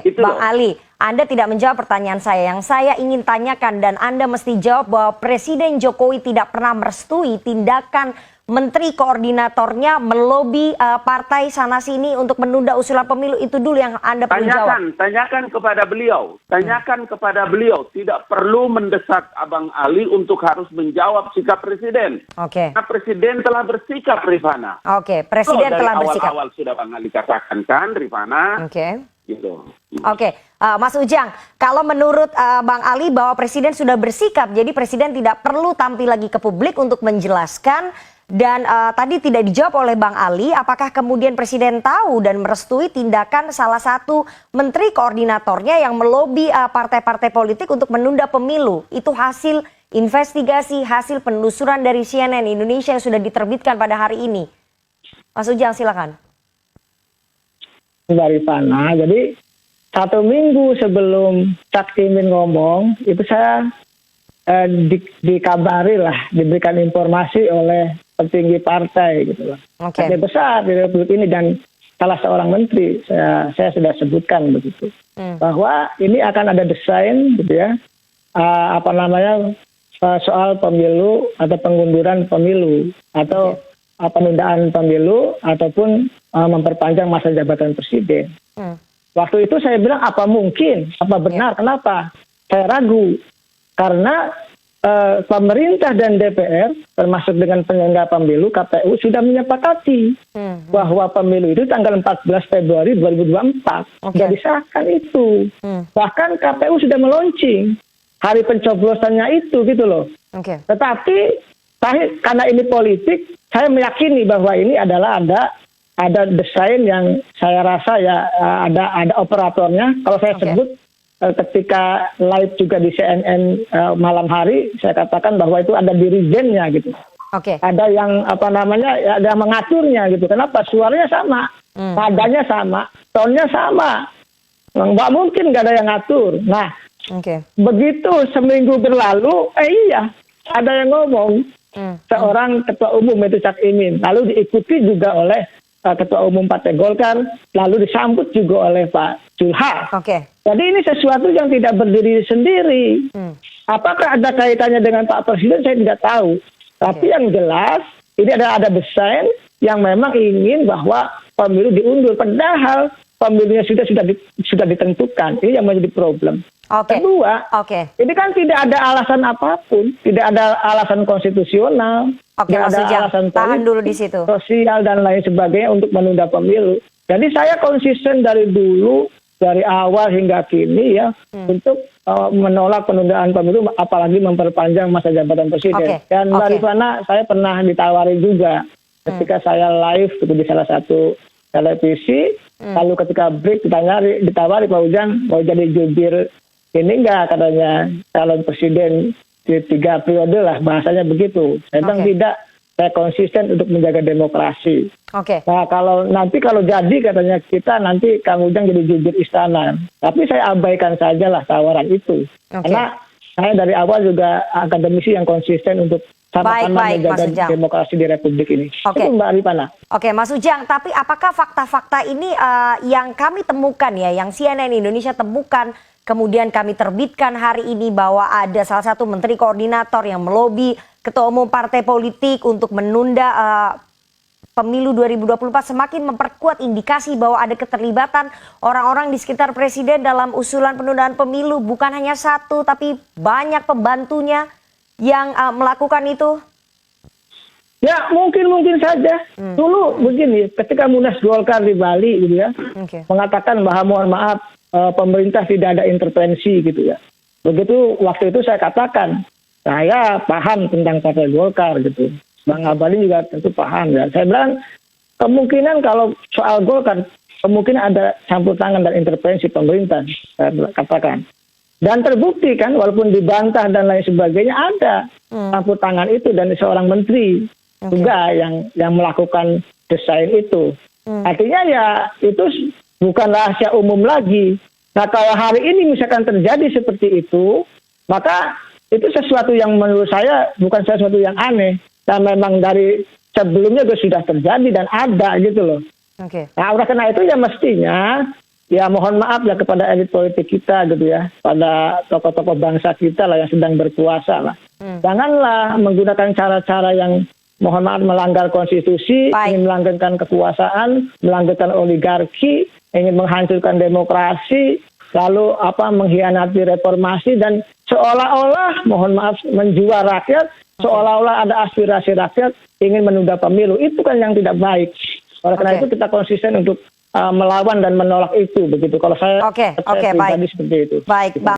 Gitu Bang loh. Ali, Anda tidak menjawab pertanyaan saya. Yang saya ingin tanyakan dan Anda mesti jawab bahwa Presiden Jokowi tidak pernah merestui tindakan menteri koordinatornya melobi partai sana sini untuk menunda usulan pemilu. Itu dulu yang Anda perlu jawab. Tanyakan kepada beliau. Tanyakan kepada beliau. Tidak perlu mendesak Abang Ali untuk harus menjawab sikap Presiden. Oke. Karena Presiden telah bersikap, Rifana. Oke, Presiden Dari telah bersikap. awal-awal sudah Bang Ali katakan kan, Rifana. Oke. Gitu. Oke, Mas Ujang, kalau menurut Bang Ali bahwa Presiden sudah bersikap, jadi Presiden tidak perlu tampil lagi ke publik untuk menjelaskan. Dan tadi tidak dijawab oleh Bang Ali, apakah kemudian Presiden tahu dan merestui tindakan salah satu menteri koordinatornya yang melobi partai-partai politik untuk menunda pemilu. Itu hasil investigasi, hasil penelusuran dari CNN Indonesia yang sudah diterbitkan pada hari ini. Mas Ujang, silakan. Mbak Rifana, jadi 1 minggu sebelum Cak Imin ngomong, itu saya dikabari lah, diberikan informasi oleh petinggi partai gitu loh. Partai besar di Republik ini dan salah seorang menteri, saya sudah sebutkan begitu. Bahwa ini akan ada desain gitu ya, soal pemilu atau pengunduran pemilu atau penundaan pemilu ataupun memperpanjang masa jabatan presiden. Waktu itu saya bilang apa mungkin, apa benar, kenapa? Saya ragu karena pemerintah dan DPR termasuk dengan penyelenggara pemilu KPU sudah menyepakati bahwa pemilu itu tanggal 14 Februari 2024 sudah disahkan itu. Bahkan KPU sudah meluncing hari pencoblosannya itu gitu loh. Tetapi karena ini politik, saya meyakini bahwa ini adalah ada desain yang saya rasa ya ada operatornya. Kalau saya sebut ketika live juga di CNN malam hari, saya katakan bahwa itu ada dirijennya gitu. Ada yang ada yang mengaturnya gitu. Kenapa? Suaranya sama, nadanya sama, tonnya sama. Nggak mungkin nggak ada yang ngatur. Nah, begitu seminggu berlalu, iya ada yang ngomong. Seorang ketua umum itu Cak Imin, lalu diikuti juga oleh ketua umum Partai Golkar, lalu disambut juga oleh Pak Zulhas. Jadi ini sesuatu yang tidak berdiri sendiri. Apakah ada kaitannya dengan Pak Presiden, saya tidak tahu. Tapi yang jelas, ini ada desain yang memang ingin bahwa pemilu diundur. Padahal pemilunya sudah ditentukan. Ini yang menjadi problem. Kedua, ini kan tidak ada alasan apapun, tidak ada alasan konstitusional, tidak ada alasan politik, sosial dan lain sebagainya untuk menunda pemilu. Jadi saya konsisten dari dulu, dari awal hingga kini ya, untuk menolak penundaan pemilu, apalagi memperpanjang masa jabatan presiden. Dan Mbak Rifana, saya pernah ditawari juga ketika saya live di salah satu televisi, lalu ketika break ditawari Pak Ujang mau jadi jubir ini enggak, katanya calon presiden di 3 periode lah, bahasanya begitu. Saya bilang tidak, saya konsisten untuk menjaga demokrasi. Nah kalau jadi katanya kita nanti Kang Ujang jadi jubir istana. Tapi saya abaikan sajalah tawaran itu. Karena saya dari awal juga akademisi yang konsisten untuk sama-sama menjaga demokrasi di Republik ini. Itu Mbak Rifana. Mas Ujang, tapi apakah fakta-fakta ini yang kami temukan ya, yang CNN Indonesia temukan, kemudian kami terbitkan hari ini bahwa ada salah satu menteri koordinator yang melobi ketua umum partai politik untuk menunda pemilu 2024 semakin memperkuat indikasi bahwa ada keterlibatan orang-orang di sekitar presiden dalam usulan penundaan pemilu, bukan hanya satu tapi banyak pembantunya yang melakukan itu? Ya mungkin saja. Dulu begini, ketika Munas Golkar di Bali gitu ya, mengatakan bahwa mohon maaf pemerintah tidak ada intervensi gitu ya. Begitu waktu itu saya katakan, saya paham tentang Partai Golkar gitu. Bang Abalin juga tentu paham ya. Saya bilang kemungkinan kalau soal Golkar kemungkinan ada campur tangan dan intervensi pemerintah, saya katakan. Dan terbukti kan walaupun dibantah dan lain sebagainya ada campur tangan itu dan seorang menteri juga yang melakukan desain itu. Artinya ya itu bukan rahasia umum lagi. Nah kalau hari ini misalkan terjadi seperti itu, maka itu sesuatu yang menurut saya bukan sesuatu yang aneh. Dan memang dari sebelumnya itu sudah terjadi dan ada gitu loh. Nah oleh karena itu ya mestinya ya mohon maaf ya kepada elit politik kita gitu ya, pada tokoh-tokoh bangsa kita lah yang sedang berkuasa lah. Janganlah menggunakan cara-cara yang mohon maaf melanggar konstitusi, ingin melanggengkan kekuasaan, melanggengkan oligarki, ingin menghancurkan demokrasi, lalu mengkhianati reformasi dan seolah-olah mohon maaf menjual rakyat, seolah-olah ada aspirasi rakyat ingin menunda pemilu. Itu kan yang tidak baik. Oleh karena itu kita konsisten untuk melawan dan menolak itu begitu. Kalau saya pribadi seperti itu. Baik, Bang.